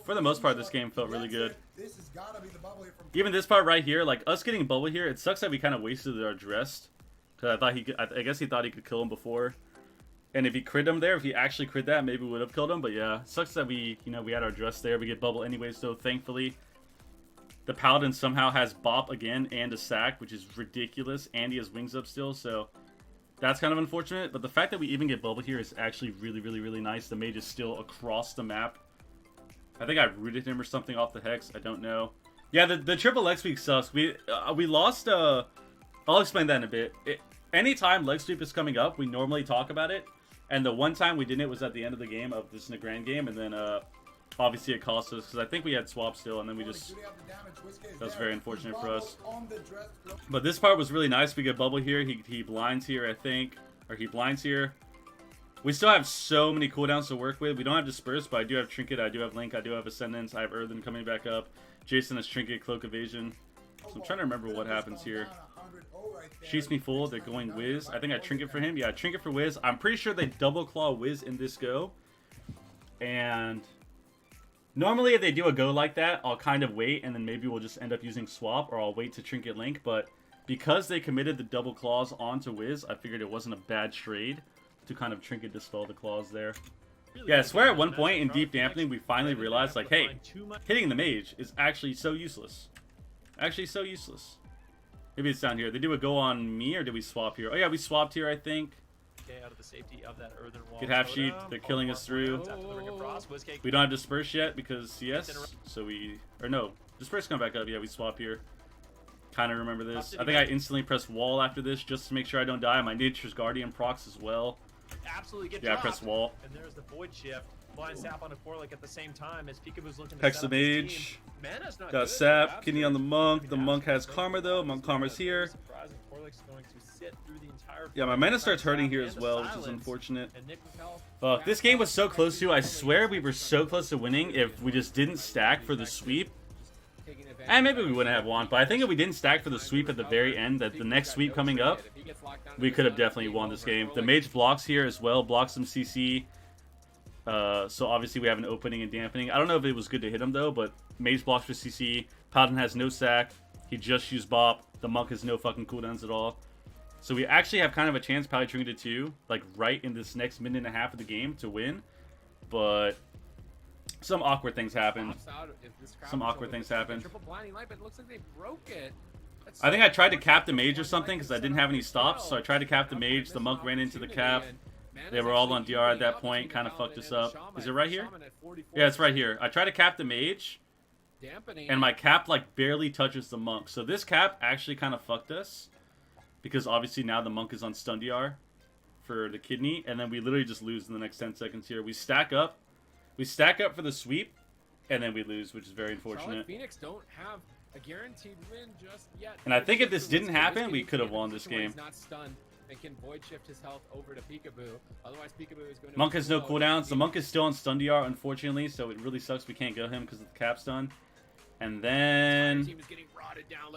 For the most part, this game felt really good. Even this part right here, like us getting bubble here, it sucks that we kind of wasted our dressed. Because I thought he could, I guess he thought he could kill him before. And if he crit him there, if he actually crit that, maybe we would have killed him. But yeah, it sucks that we, we had our dress there. We get bubble anyways, though, thankfully. The Paladin somehow has bop again and a sack, which is ridiculous. And he has wings up still, so that's kind of unfortunate. But the fact that we even get bubble here is actually really, really, really nice. The mage is still across the map. I think I rooted him or something off the hex. I don't know. Yeah, the triple leg sweep sucks. We lost. I'll explain that in a bit. Anytime leg sweep is coming up, we normally talk about it. And the one time we didn't, it was at the end of the game of this Nagrand game, and then obviously it cost us because I think we had swap still, and then we just. That's very unfortunate for us. But this part was really nice. We get bubble here. He blinds here, I think, or he blinds here. We still have so many cooldowns to work with. We don't have Disperse, but I do have Trinket, I do have Link, I do have Ascendance, I have Earthen coming back up. Jason has Trinket, Cloak Evasion. So I'm trying to remember what happens here. Shoots me full, they're going Wiz. I think I Trinket for him. Yeah, Trinket for Wiz. I'm pretty sure they double claw Wiz in this go. And normally if they do a go like that, I'll kind of wait, and then maybe we'll just end up using Swap, or I'll wait to Trinket Link. But because they committed the double claws onto Wiz, I figured it wasn't a bad trade to kind of Trinket dispel the claws there. Yeah, I swear at one point in Deep Dampening, we finally realized, like, hey, hitting the mage is actually so useless. Actually so useless. Maybe it's down here. They do a go on me, or did we swap here? Oh yeah, we swapped here, I think. Okay, out of the safety of that earthen wall. Get half sheet. They're killing us through. We don't have Disperse yet because yes. So we, or no, Disperse come back up. Yeah, we swap here. Kind of remember this. I think I instantly press wall after this just to make sure I don't die. My Nature's Guardian procs as well. Absolutely get yeah, I press wall. And there's the Void Shift. Blind Sap on a Corlic at the same time as Peekaboo's looking to Hex the Mage. Got a Sap. Kidney on the Monk. The Monk has Karma though. Monk Karma's here. Yeah, my mana starts hurting here as well, which is unfortunate. Fuck, this game was so close to. I swear we were so close to winning if we just didn't stack for the sweep. And maybe we wouldn't have won, but I think if we didn't stack for the sweep at the very end, that the next sweep coming up, we could have definitely won this game. The mage blocks here as well, blocks some CC. So obviously we have an opening and dampening. I don't know if it was good to hit him though, but mage blocks for CC. Paladin has no sack. He just used bop. The monk has no fucking cooldowns at all. So we actually have kind of a chance, probably Trinket 2, like right in this next minute and a half of the game to win. But some awkward things happen. Some awkward things happen. I think I tried to cap the mage or something because I didn't have any stops. So I tried to cap the mage. The monk ran into the cap. They were all on DR at that point. Kind of fucked us up. Is it right here? Yeah, it's right here. I tried to cap the mage. And my cap like barely touches the monk. So this cap actually kind of fucked us. Because obviously now the monk is on stun DR for the kidney. And then we literally just lose in the next 10 seconds here. We stack up. We stack up for the sweep, and then we lose, which is very unfortunate. Phoenix don't have a guaranteed win just yet. And I think if this didn't happen, we could have won this game. Not stunned and can void shift his health over to Peekaboo. Otherwise, Peekaboo is going to. Monk has no cooldowns. The monk is still on stun DR, unfortunately, so it really sucks we can't get him because of the cap stun. And then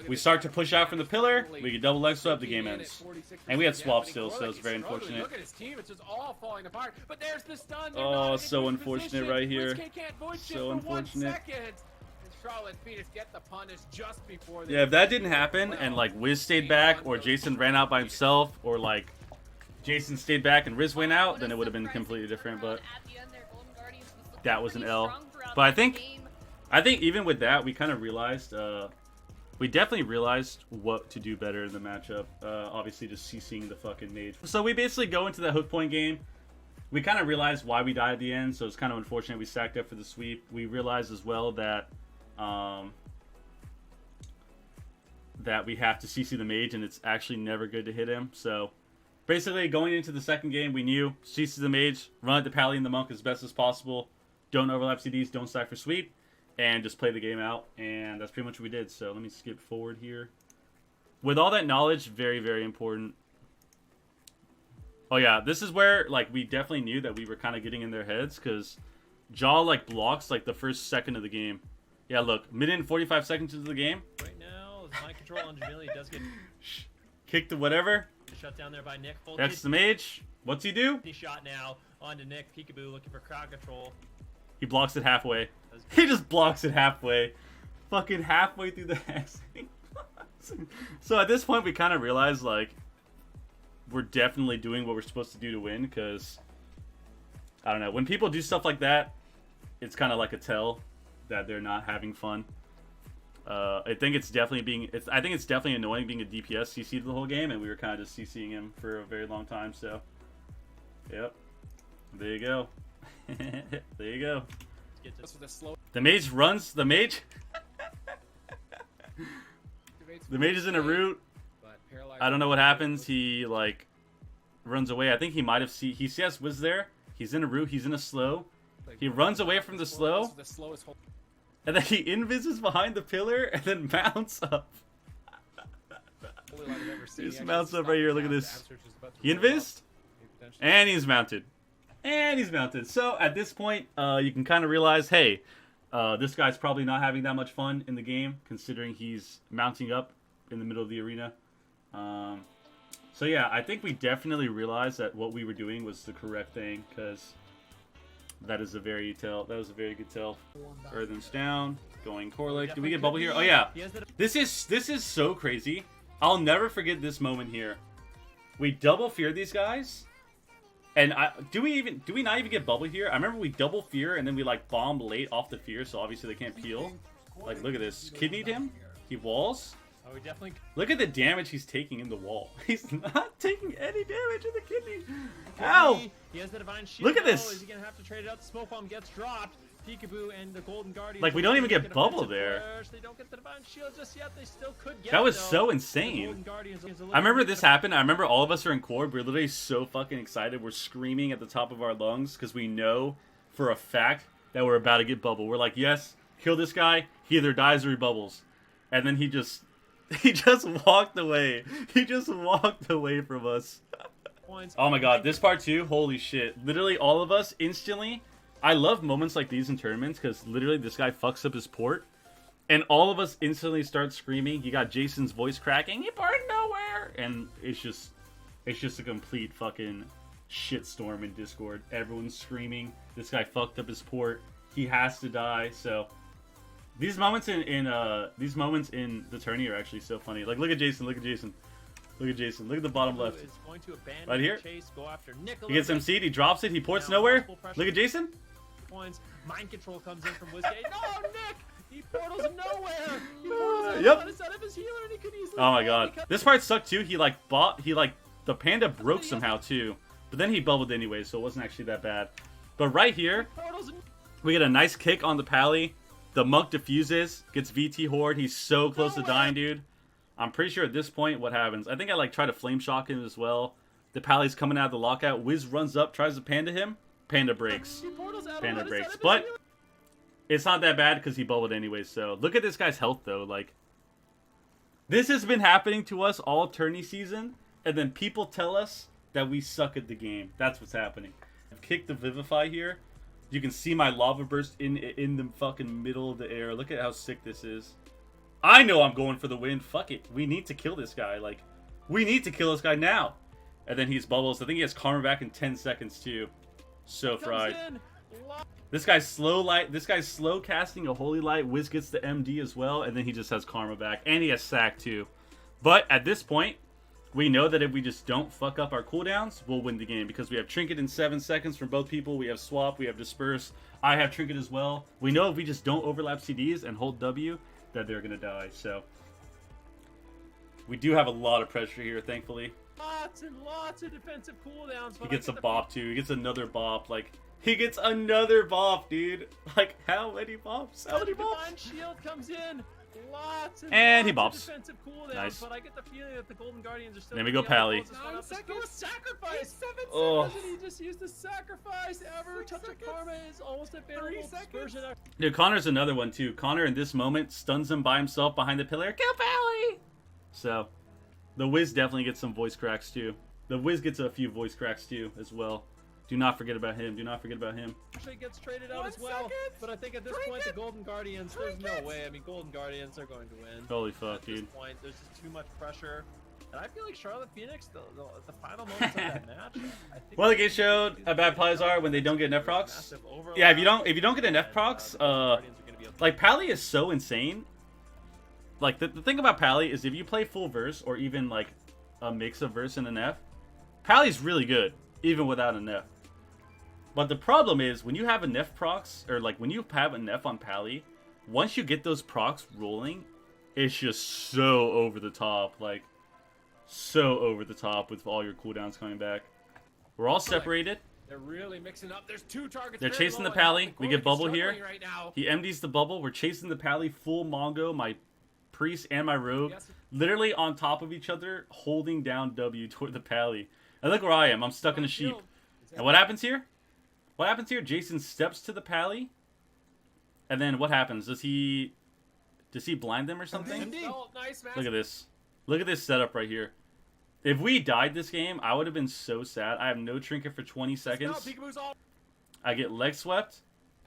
we start to push out from the pillar. We get double leg swap. The game ends. And we had swap still, so it's very unfortunate. Look at his team; it's just all falling apart. But there's the stun. Oh, so unfortunate right here. So unfortunate. Yeah, if that didn't happen and like Wiz stayed back, or Jason ran out by himself, or like Jason stayed back and Riz went out, then it would have been completely different. But that was an L. But I think even with that, we kind of realized, we definitely realized what to do better in the matchup. Obviously, just CCing the fucking mage. So we basically go into the hook point game. We kind of realized why we died at the end, so it's kind of unfortunate we stacked up for the sweep. We realized as well that that we have to CC the mage, and it's actually never good to hit him. So basically, going into the second game, we knew CC the mage, run at the Pally and the monk as best as possible. Don't overlap CDs, don't stack for sweep. And just play the game out, and that's pretty much what we did. So let me skip forward here. With all that knowledge, very, very important. Oh yeah, this is where like we definitely knew that we were kind of getting in their heads, because Jaw like blocks like the first second of the game. Yeah, look, minute and 45 seconds into the game. Right now, mind control on Jamili does get kicked to whatever. Shut down there by Nick. That's the mage. What's he do? He shot now onto Nick. Peekaboo looking for crowd control. He blocks it halfway. He just blocks it halfway. Fucking halfway through the hexing. So at this point, we kind of realize, like, we're definitely doing what we're supposed to do to win, because, I don't know, when people do stuff like that, it's kind of like a tell that they're not having fun. I think it's definitely annoying being a DPS CC the whole game, and we were kind of just CCing him for a very long time, so, yep. There you go. There you go. The mage runs, the mage is in a root. I don't know what happens. He, like, runs away. I think he might have he sees Wiz there. He's in a root. He's in a slow. He runs away from the slow. And then he invises behind the pillar and then mounts up. He just mounts up right here. Look at this. He invised. And he's mounted. And he's mounted. So at this point, you can kind of realize, hey, this guy's probably not having that much fun in the game, considering he's mounting up in the middle of the arena. So yeah, I think we definitely realized that what we were doing was the correct thing, because that was a very good tell. Earthen's down, going Corlick. Did we get bubble here? Oh yeah. This is so crazy. I'll never forget this moment here. We double fear these guys. And do we not even get bubble here? I remember we double fear and then we like bomb late off the fear, so obviously they can't peel. Like, look at this. Kidneyed him. He walls. Oh, we definitely. Look at the damage he's taking in the wall. He's not taking any damage in the kidney. Ow! He has the divine shield. Look at this. Is he gonna have to trade it out? The smoke bomb gets dropped. Peekaboo and the Golden Guardian. Like, we don't even get bubble there. They don't get the divine shield just yet. They still could get that was it, so insane. I remember this happened. I remember all of us are in Cord. We're literally so fucking excited. We're screaming at the top of our lungs because we know for a fact that we're about to get bubble. We're like, yes, kill this guy. He either dies or he bubbles. And then he just walked away. He just walked away from us. Oh my god, this part too, holy shit. Literally all of us instantly. I love moments like these in tournaments because literally this guy fucks up his port. And all of us instantly start screaming. You got Jason's voice cracking. He ported nowhere! And it's just a complete fucking shitstorm in Discord. Everyone's screaming. This guy fucked up his port. He has to die, so... These moments in the tourney are actually so funny. Like, look at Jason, look at Jason. Look at Jason. Look at the bottom left. Right here. He gets MC'd, he drops it, he ports nowhere. Look at Jason. Mind control comes in from Whiskey. No, Nick! He portals nowhere! He portals yep. Instead of his healer, and he could easily oh my god. This part sucked too. The panda broke somehow too. But then he bubbled anyway, so it wasn't actually that bad. But right here, we get a nice kick on the pally. The monk diffuses, gets VT Horde. He's so close to dying, dude. I'm pretty sure at this point what happens. I think I like try to flame shock him as well. The pally's coming out of the lockout. Wiz runs up, tries to panda him. Panda breaks. Panda breaks. But it's not that bad because he bubbled anyway. So look at this guy's health though. Like, this has been happening to us all tourney season, and then people tell us that we suck at the game. That's what's happening. I've kicked the Vivify here. You can see my lava burst in the fucking middle of the air. Look at how sick this is. I know I'm going for the win. Fuck it. We need to kill this guy. Like, we need to kill this guy now. And then he's bubbles. I think he has karma back in 10 seconds too. So fried. This guy's slow casting a holy light. Wiz gets the MD as well, and then he just has karma back, and he has sack too. But at this point, we know that if we just don't fuck up our cooldowns, we'll win the game because we have Trinket in 7 seconds from both people. We have Swap, we have Disperse. I have Trinket as well. We know if we just don't overlap CDs and hold W, that they're gonna die. So we do have a lot of pressure here, thankfully. Lots and lots of defensive cooldowns. He gets a bop too. He gets another bop. Like, he gets another bop, dude. Like, how many bops? How many bops? Divine Shield comes in. Lots and he bops. Defensive cooldowns, nice. But I get the feeling that the Golden Guardians are still. Then we go Pally. 9 seconds. Sacrifice. 7 seconds, and he just used the sacrifice. Ever touch of karma is almost available. Dispersion. Dude, Connor's another one too. Connor in this moment stuns him by himself behind the pillar. Kill Pally. So, the Wiz definitely gets some voice cracks too. The Wiz gets a few voice cracks too as well. Do not forget about him. Do not forget about him. Actually gets traded out as well. But I think at this point, the Golden Guardians, there's no way. I mean, Golden Guardians are going to win. Holy fuck, dude. At this point, there's just too much pressure. And I feel like Charlotte Phoenix, the final moments of that match. I think Well, the game showed how bad Pallies are when they don't get enough procs. Yeah, if you don't get enough procs, like Pally is so insane. Like the thing about Pally is if you play full verse or even like a mix of verse and an F, Pally's really good even without an F. But the problem is when you have an F procs or like when you have an F on Pally, once you get those procs rolling, it's just so over the top, like so over the top with all your cooldowns coming back. We're all separated. They're really mixing up. There's 2 targets. They're very chasing low, the and Pally. Corvik We get is bubble here. struggling right now. He empties the bubble. We're chasing the Pally full Mongo, my Priest and my Rogue, Yes. literally on top of each other, holding down W toward the Pally. And look where I am. I'm stuck in a sheep. And what happens here? What happens here? Jason steps to the Pally. And then what happens? Does he blind them or something? Oh, nice, man. Look at this. Look at this setup right here. If we died this game, I would have been so sad. I have no trinket for 20 seconds. Peekaboo's all. I get leg swept.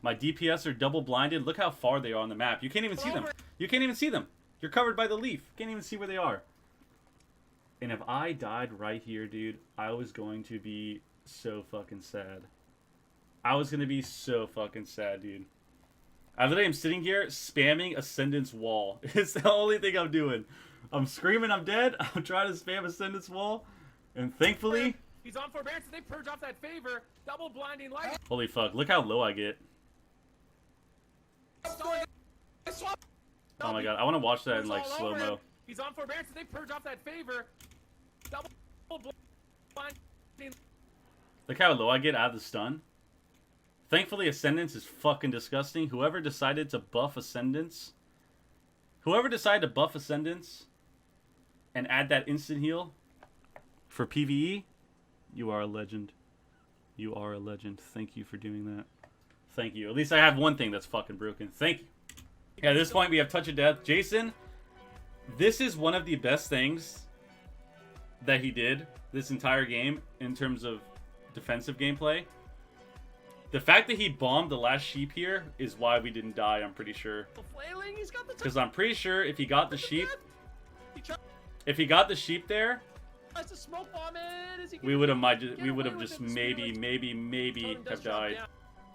My DPS are double blinded. Look how far they are on the map. You can't even see them. You can't even see them. You're covered by the leaf. You can't even see where they are. And if I died right here, dude, I was going to be so fucking sad. I was going to be so fucking sad, dude. I literally am sitting here spamming Ascendance Wall. It's the only thing I'm doing. I'm screaming I'm dead. I'm trying to spam Ascendance Wall. And thankfully... He's on forbearance. They purge off that favor. Double blinding light. Holy fuck. Look how low I get. Oh my god. I want to watch that in like slow-mo. He's on forbearance. They purge off that favor. Double blinding. Look how low I get out of the stun. Thankfully, Ascendance is fucking disgusting. Whoever decided to buff Ascendance... Whoever decided to buff Ascendance and add that instant heal for PvE, you are a legend. You are a legend. Thank you for doing that. Thank you. At least I have one thing that's fucking broken. Thank you. Yeah, at this point, we have Touch of Death. Jason, this is one of the best things that he did this entire game in terms of defensive gameplay. The fact that he bombed the last sheep here is why we didn't die, I'm pretty sure. Flailing, he's got the Because I'm pretty sure if he got the sheep... He tries If he got the sheep there, to smoke bomb it. Is he we would have just maybe have died.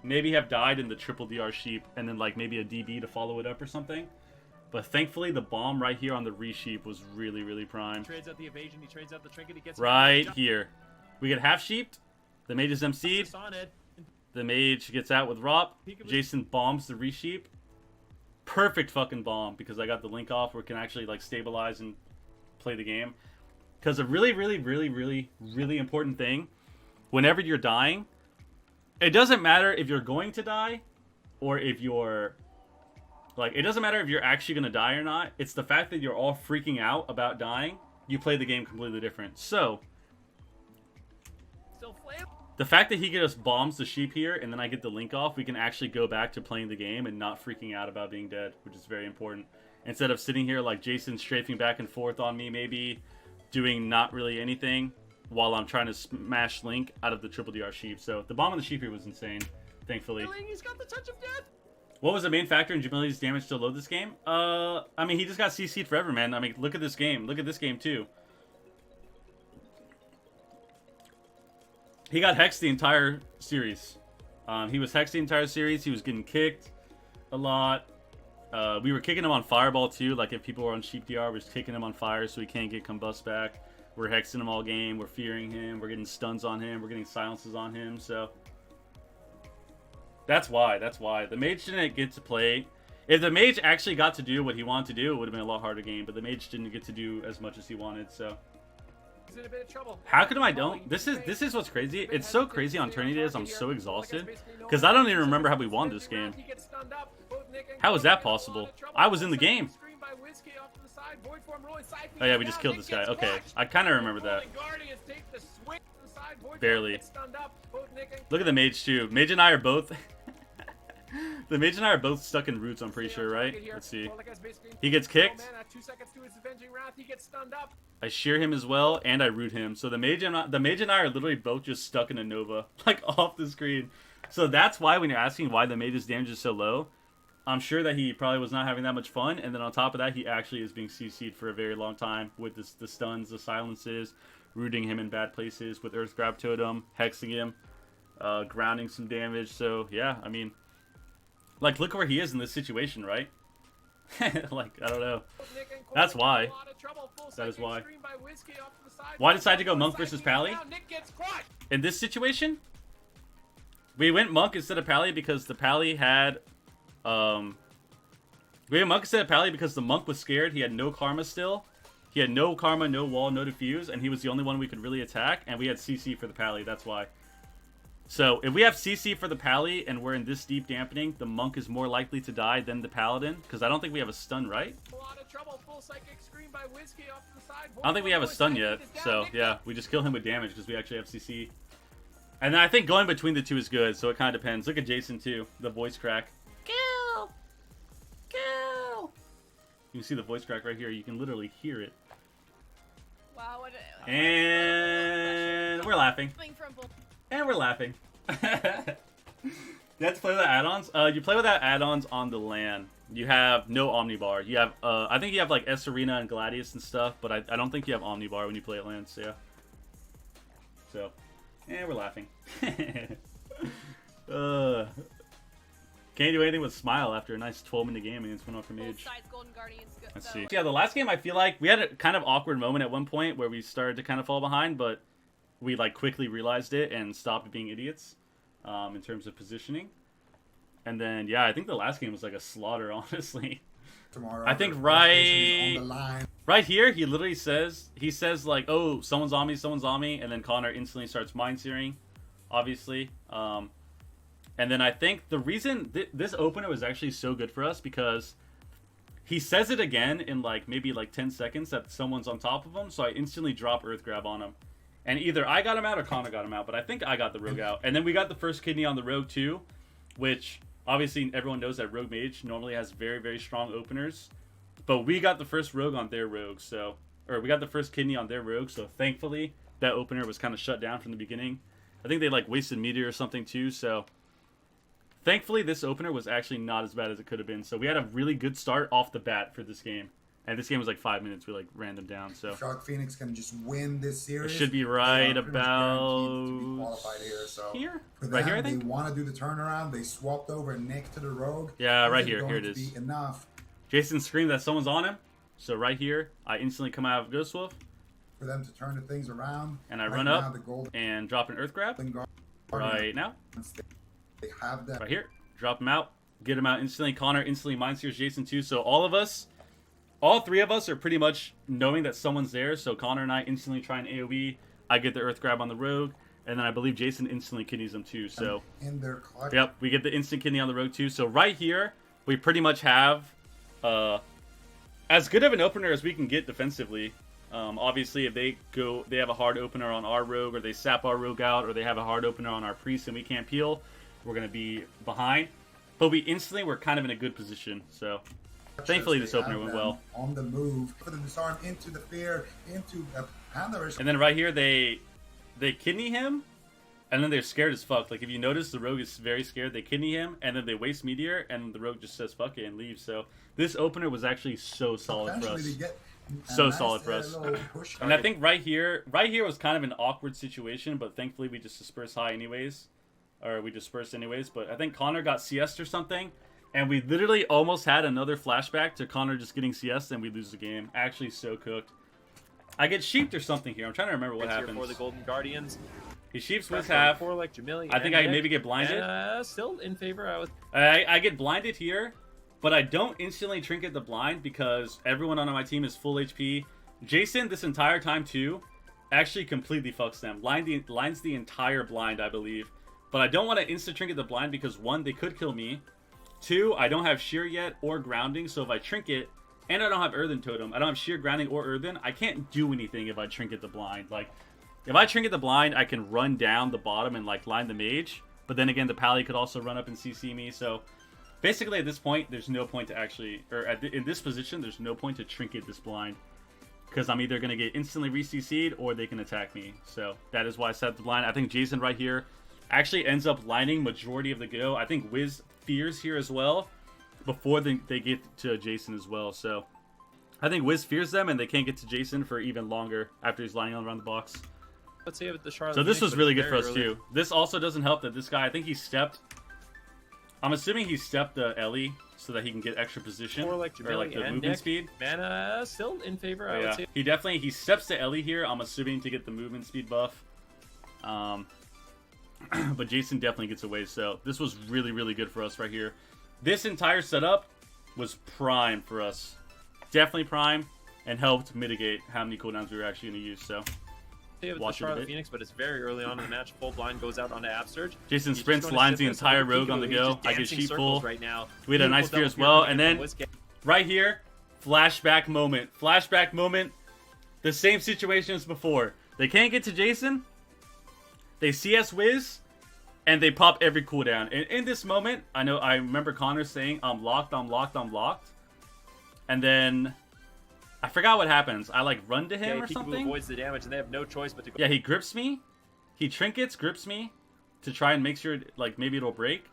Maybe have died in the triple DR sheep and then like maybe a DB to follow it up or something. But thankfully the bomb right here on the re-sheep was really, really prime. Trades out the evasion, he trades out the trinket, he gets Right here. We get half sheeped. The mage is MC'd. Sonnet. The mage gets out with Rop. Jason bombs the re-sheep. Perfect fucking bomb because I got the link off where it can actually like stabilize and play the game. Because a really, really, really, really, really important thing, whenever you're dying, it doesn't matter if you're going to die or if you're, like, it doesn't matter if you're actually going to die or not. It's the fact that you're all freaking out about dying. You play the game completely different. So, Still flailing. the fact that he gets bombs the sheep here and then I get the link off, we can actually go back to playing the game and not freaking out about being dead, which is very important. Instead of sitting here like Jason strafing back and forth on me, maybe doing not really anything while I'm trying to smash Link out of the triple DR sheep. So the bomb on the sheep here was insane, thankfully. He's got the touch of death. What was the main factor in Jamili's damage to load this game? I mean, he just got CC'd forever, man. I mean, look at this game. Look at this game, too. He got hexed the entire series. He was hexed the entire series. He was getting kicked a lot. We were kicking him on Fireball, too. Like, if people were on Sheep DR, we're just kicking him on fire so he can't get combust back. We're hexing him all game. We're fearing him. We're getting stuns on him. We're getting silences on him, so... That's why. The mage didn't get to play. If the mage actually got to do what he wanted to do, it would have been a lot harder game. But the mage didn't get to do as much as he wanted. So He's in a bit of trouble. how come I don't? This is what's crazy. It's so crazy on tourney days. I'm so exhausted because I don't even remember how we won this game. How is that possible? I was in the game. Oh yeah, we just killed this guy. Okay, I kind of remember that. Barely. Look at the mage too. Mage and I are both. The mage and I are both stuck in roots, I'm pretty sure, right? Let's see. He gets kicked. I shear him as well, and I root him. So the mage and I are literally both just stuck in a Nova, like off the screen. So that's why when you're asking why the mage's damage is so low, I'm sure that he probably was not having that much fun. And then on top of that, he actually is being CC'd for a very long time with the stuns, the silences, rooting him in bad places with Earth Grab Totem, hexing him, grounding some damage. So, yeah, I mean, like, look where he is in this situation, right? Like, I don't know. That's why. That is why. Why decide to go Monk versus Pally? In this situation, we went Monk instead of Pally because the Pally had... we went Monk instead of Pally because the Monk was scared. He had no Karma still. He had no Karma, no Wall, no Diffuse, and he was the only one we could really attack, and we had CC for the Pally, that's why. So, if we have CC for the Pally, and we're in this deep dampening, the Monk is more likely to die than the Paladin, because I don't think we have a stun, right? I don't think we have a stun yet, so, yeah, we just kill him with damage, because we actually have CC. And then I think going between the two is good, so it kind of depends. Look at Jason, too, the voice crack. Kill! Kill! You can see the voice crack right here, you can literally hear it. Wow, And we're laughing. And we're laughing. You have to play with the add-ons? You play without add-ons on the LAN. You have no Omnibar. You have, I think you have like S Arena and Gladius and stuff, but I don't think you have Omnibar when you play at LAN, so yeah. So, and we're laughing. Can't do anything but smile after a nice 12-minute game against One Off Mage. Let's see. Yeah, the last game I feel like we had a kind of awkward moment at one point where we started to kind of fall behind, but we like quickly realized it and stopped being idiots in terms of positioning. And then yeah, I think the last game was like a slaughter, honestly. Tomorrow, I think right here he literally says like, oh, someone's on me, and then Connor instantly starts mind searing, obviously. And then I think the reason this opener was actually so good for us because he says it again in like maybe like 10 seconds that someone's on top of him, so I instantly drop Earth Grab on him. And either I got him out or Connor got him out, but I think I got the Rogue out. And then we got the first kidney on the Rogue too, which obviously everyone knows that Rogue Mage normally has very, very strong openers. But we got the first Rogue on their Rogue, so... Or we got the first kidney on their Rogue, so thankfully that opener was kind of shut down from the beginning. I think they like wasted Meteor or something too, so... Thankfully this opener was actually not as bad as it could have been. So we had a really good start off the bat for this game. And this game was like 5 minutes. We like ran them down. So Shark Phoenix can just win this series. It should be right about here. So here. For them, right here, I think. They want to do the turnaround. They swapped over Nick to the Rogue. Yeah, right here. Here it is. Enough. Jason screamed that someone's on him. So right here, I instantly come out of Ghost Wolf. For them to turn the things around. And I run up and drop an Earth Grab. Right now. They have that. Right here. Drop him out. Get him out instantly. Connor instantly mind sears Jason too. So all of us, all three of us are pretty much knowing that someone's there. So Connor and I instantly try an AoE. I get the Earth Grab on the Rogue. And then I believe Jason instantly kidneys him too. So in their clutch. Yep, we get the instant kidney on the Rogue too. So right here, we pretty much have as good of an opener as we can get defensively. Obviously, if they have a hard opener on our Rogue, or they sap our Rogue out, or they have a hard opener on our Priest and we can't peel, we're going to be behind. But we instantly were kind of in a good position. So thankfully this opener went well. On the move, put the disarm into the fear, into the Panthers. And then right here, they kidney him, and then they're scared as fuck. Like if you notice, the Rogue is very scared. They kidney him, and then they waste Meteor, and the Rogue just says fuck it and leaves. So this opener was actually so solid for us. So solid for us. And I think right here was kind of an awkward situation, but thankfully we just dispersed high anyways. Or we dispersed anyways, but I think Connor got CS or something, and we literally almost had another flashback to Connor just getting CS, and we lose the game. Actually, so cooked. I get sheeped or something here. I'm trying to remember what happens. For the Golden Guardians. He sheeps with half. Like Jamili I think I can maybe get blinded. Still in favor. I get blinded here, but I don't instantly trinket the blind because everyone on my team is full HP. Jason, this entire time too, actually completely fucks them. Lines the entire blind, I believe. But I don't want to insta-trinket the blind because, one, they could kill me. Two, I don't have shear yet or grounding, so if I trinket, and I don't have earthen totem, I don't have shear, grounding, or earthen, I can't do anything if I trinket the blind. Like, if I trinket the blind, I can run down the bottom and, like, line the mage. But then again, the Pally could also run up and CC me, so... Basically, at this point, there's no point to actually... Or in this position, there's no point to trinket this blind. Because I'm either going to get instantly re-CC'd, or they can attack me. So, that is why I set the blind. I think Jason right here... actually ends up lining majority of the go. I think Wiz fears here as well. before they get to Jason as well. So I think Wiz fears them, and they can't get to Jason for even longer after he's lying around the box. Let's see if the Charlotte. So this Phoenix, was really but good for it's us very early. too. This also doesn't help that this guy, I think he stepped. I'm assuming he stepped the Ellie so that he can get extra position Or like or like the and movement Nick. speed. Mana still in favor, Oh, I would yeah, say. he steps to Ellie here. I'm assuming to get the movement speed buff. But Jason definitely gets away. So this was really, really good for us right here. This entire setup was prime for us. Definitely prime, and helped mitigate how many cooldowns we were actually going to use. So See if it's the watch it a Charlotte bit. Phoenix, but it's very early on in the match. Full blind goes out onto Absterge. Jason He's sprints, just gonna lines sit the this entire over rogue on the Peekaboo. He's go. just I get dancing sheep circles full. right now. We had a nice Beautiful fear as double well, kill and coming then from Whiskey. right here, flashback moment. The same situation as before. They can't get to Jason. They CS Wiz, and they pop every cooldown. And in this moment, I remember Connor saying, I'm locked. And then I forgot what happens. I like run to him Yeah, or Peekaboo something. avoids the damage, and they have no choice but to go. Yeah, he grips me. He trinkets, grips me to try and make sure, like, maybe it'll break.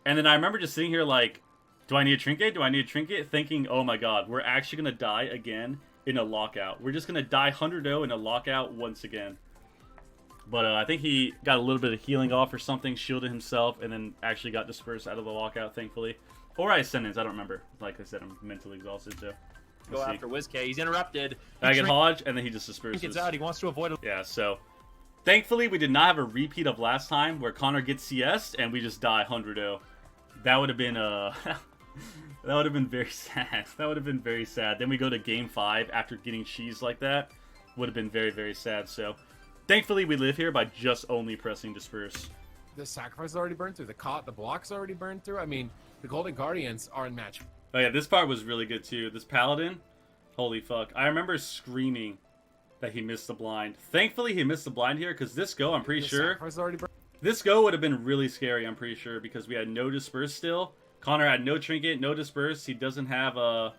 And then I remember just sitting here like, do I need a trinket? Thinking, oh my god, we're actually going to die again in a lockout. We're just going to die 100-0 in a lockout once again. But I think he got a little bit of healing off or something, shielded himself, and then actually got dispersed out of the lockout, thankfully. Or I Ascendance, I don't remember. Like I said, I'm mentally exhausted, so... Go after Whiskey. He's interrupted. I get Hodge, and then he just disperses. Gets out. He wants to avoid. Yeah, so... Thankfully, we did not have a repeat of last time where Connor gets CS'd and we just die 100-0. That would have been, that would have been very sad. That would have been very sad. Then we go to Game 5 after getting cheese like that. Would have been very, very sad. So, thankfully, we live here by just only pressing Disperse. The sacrifice is already burned through. The block's already burned through. I mean, the Golden Guardians are in match. Oh yeah, this part was really good too. This Paladin, holy fuck. I remember screaming that he missed the blind. Thankfully, he missed the blind here, because this go, I'm pretty The sure... sacrifice is already burned. This go would have been really scary, I'm pretty sure, because we had no Disperse still. Connor had no Trinket, no Disperse. He doesn't have a...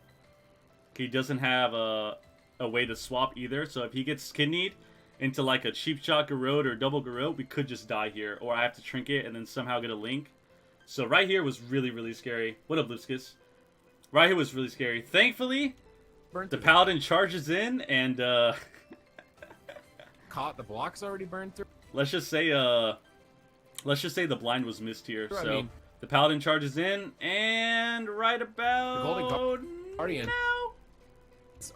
a way to swap either. So if he gets kidneyed into like a cheap shot Garrote or double Garrote, we could just die here. Or I have to Trinket and then somehow get a link. So right here was really, really scary. What up, Lipskis? Right here was really scary. Thankfully, Burned the through. Paladin charges in and The block's already burned through. let's just say the blind was missed here. I So mean- the Paladin charges in and right about The Golden Guardian. now.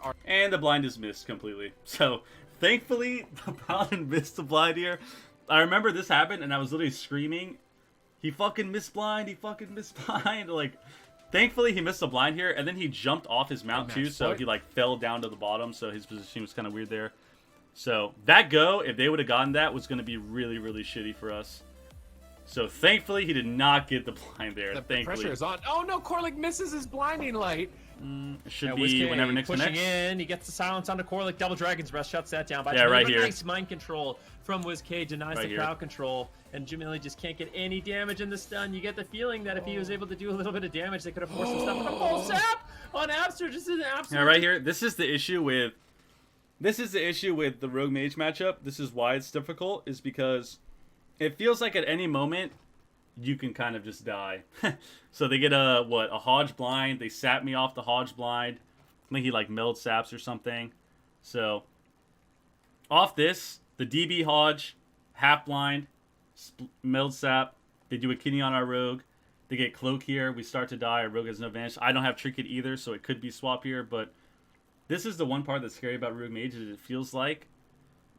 Are And the blind is missed completely. So, thankfully, the Paladin missed the blind here. I remember this happened, and I was literally screaming, he fucking missed blind, Like, thankfully, he missed the blind here, and then he jumped off his mount, too, Match so point. he, like, fell down to the bottom, so his position was kind of weird there. So, that go, if they would have gotten that, was going to be really, really shitty for us. So, thankfully, he did not get the blind there. the Thankfully. pressure is on. Oh no, Corlick misses his blinding light. It should Yeah, be Whiskey whenever Nick's pushing connects. in. He gets the silence onto Corlick. Double Dragon's Breath shuts that down. By Yeah, right here. Nice mind control from Whiskey. Denies Right the here. crowd control. And Jamili just can't get any damage in the stun. You get the feeling that if he was able to do a little bit of damage, they could have forced some stuff. And a full sap on Absterge. This is an absolute... Yeah, right here. This is the issue with the Rogue Mage matchup. This is why it's difficult, is because it feels like at any moment you can kind of just die. So they get a Hodge blind. They sap me off the Hodge blind. I think he like meld saps or something. So off this, the DB Hodge, half blind, meld sap. They do a kidney on our Rogue. They get cloak here. We start to die. Our Rogue has no advantage. I don't have trinket either, so it could be swap here. But this is the one part that's scary about Rogue Mage, is it feels like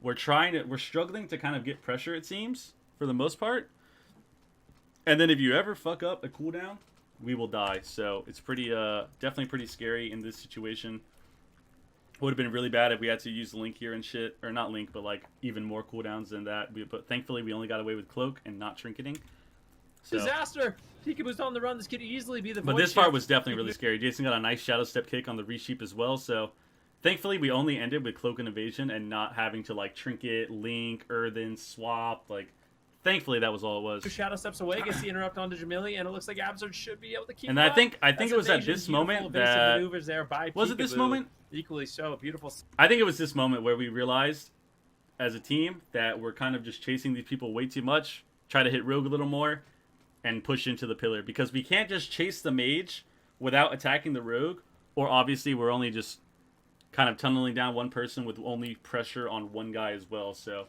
we're struggling to kind of get pressure, it seems, for the most part. And then if you ever fuck up a cooldown, we will die. So it's pretty, definitely pretty scary in this situation. Would have been really bad if we had to use Link here and shit. Or not Link, but like even more cooldowns than that. But thankfully we only got away with Cloak and not Trinketing. So. Disaster! Peekaboo's on the run. This could easily be the But void this part shift. was definitely really scary. Jason got a nice Shadow Step kick on the Resheep as well. So thankfully we only ended with Cloak and Evasion and not having to like Trinket, Link, Earthen, swap. Like, thankfully that was all it was. Two Shadow Steps away, gets the interrupt onto Jamili, and it looks like Absurd should be able to keep And that. I think That's it was at evasion, this beautiful moment evasive that... maneuvers there by Was it this Peekaboo. moment? Equally so, beautiful. I think it was this moment where we realized, as a team, that we're kind of just chasing these people way too much. Try to hit Rogue a little more. and push into the pillar, because we can't just chase the mage without attacking the rogue, or obviously we're only just kind of tunneling down one person with only pressure on one guy as well. So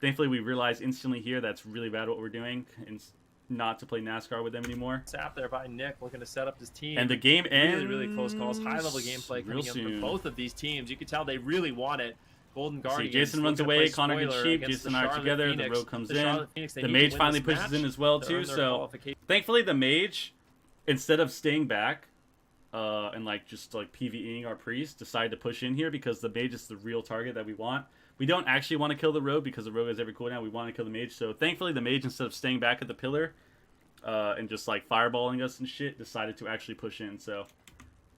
thankfully we realized instantly here that's really bad what we're doing, and not to play NASCAR with them anymore. Sap there by Nick, looking to set up his team. And the game ends. Really, really close calls. High-level gameplay coming up from both of these teams. You can tell they really want it. Golden Guardians. See, Jason runs away, Connor gets cheap, Jason and I are together, the rogue comes in. The mage finally pushes in as well too, so thankfully the mage, instead of staying back and like just like PvEing our priest, decided to push in here because the mage is the real target that we want. We don't actually want to kill the rogue because the rogue has every cooldown. We want to kill the mage, so thankfully the mage, instead of staying back at the pillar and just like fireballing us and shit, decided to actually push in, so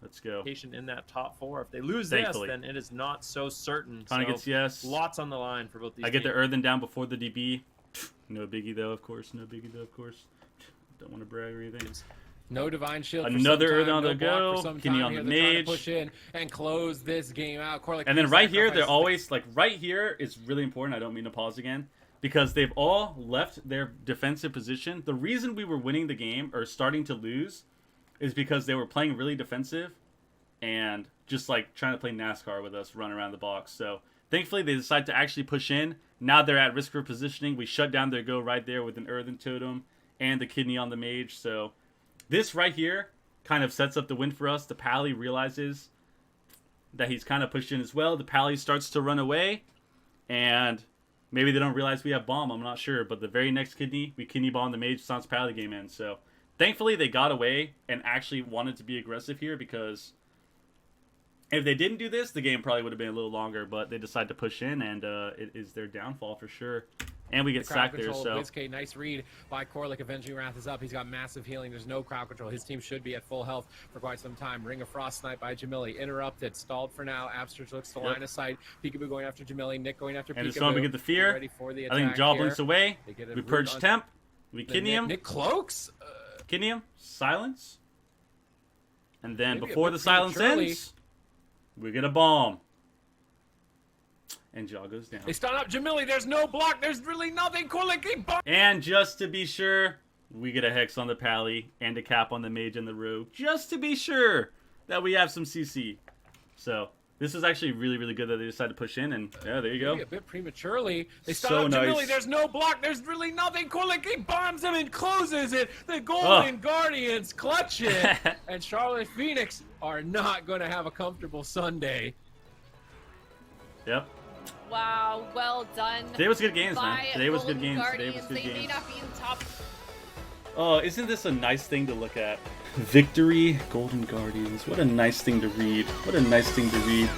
let's go. In that top 4. If they lose thankfully. this, then it is not so certain. Connor gets yes. Lots on the line for both these I get teams. the earthen down before the DB. No biggie though, of course. No biggie though, of course. Don't want to brag or anything. No divine shield. Another for some earth time, on no the block go. for some Kenny time on here. the They're trying to mage. push in and close this game out. And then right here, they're always like right here is really important. I don't mean to pause again, because they've all left their defensive position. The reason we were winning the game or starting to lose is because they were playing really defensive and just like trying to play NASCAR with us, run around the box. So thankfully they decided to actually push in. Now they're at risk for positioning. We shut down their go right there with an earthen totem and the kidney on the mage. So this right here kind of sets up the win for us. The Pally realizes that he's kind of pushed in as well. The Pally starts to run away, and maybe they don't realize we have bomb. I'm not sure, but the very next kidney, we kidney bomb the mage, Sans Pally game ends. So thankfully they got away and actually wanted to be aggressive here, because if they didn't do this, the game probably would have been a little longer, but they decided to push in, and it is their downfall for sure. And we get sacked there, so... WizKid, nice read by Corlick. Avenging Wrath is up. He's got massive healing. There's no crowd control. His team should be at full health for quite some time. Ring of Frost snipe by Jamili. Interrupted. Stalled for now. Absterge looks to line of sight. Peekaboo going after Jamili. Nick going after Peekaboo. And this one we get the fear. Ready for the I think Jaw blinks away. We purge temp. We kidney him. Nick cloaks. Kidney him. Silence. And then Maybe before the silence ends, we get a bomb. And Jaw goes down. They stun up Jamili. There's no block. There's really nothing. Corlick. And just to be sure, we get a Hex on the Pally and a Cap on the Mage and the Rogue. Just to be sure that we have some CC. So this is actually really, really good that they decided to push in. And yeah, there you go. A bit prematurely. They stun So up Jamili. nice. There's no block. There's really nothing. Corlick bombs him and closes it. The Golden Guardians clutch it. And Charlotte Phoenix are not going to have a comfortable Sunday. Yep. Wow, well done. Today was good games, man. Today was good Golden games. Today Guardians. was good They may games. not be in the top. Oh, isn't this a nice thing to look at? Victory, Golden Guardians. What a nice thing to read. What a nice thing to read.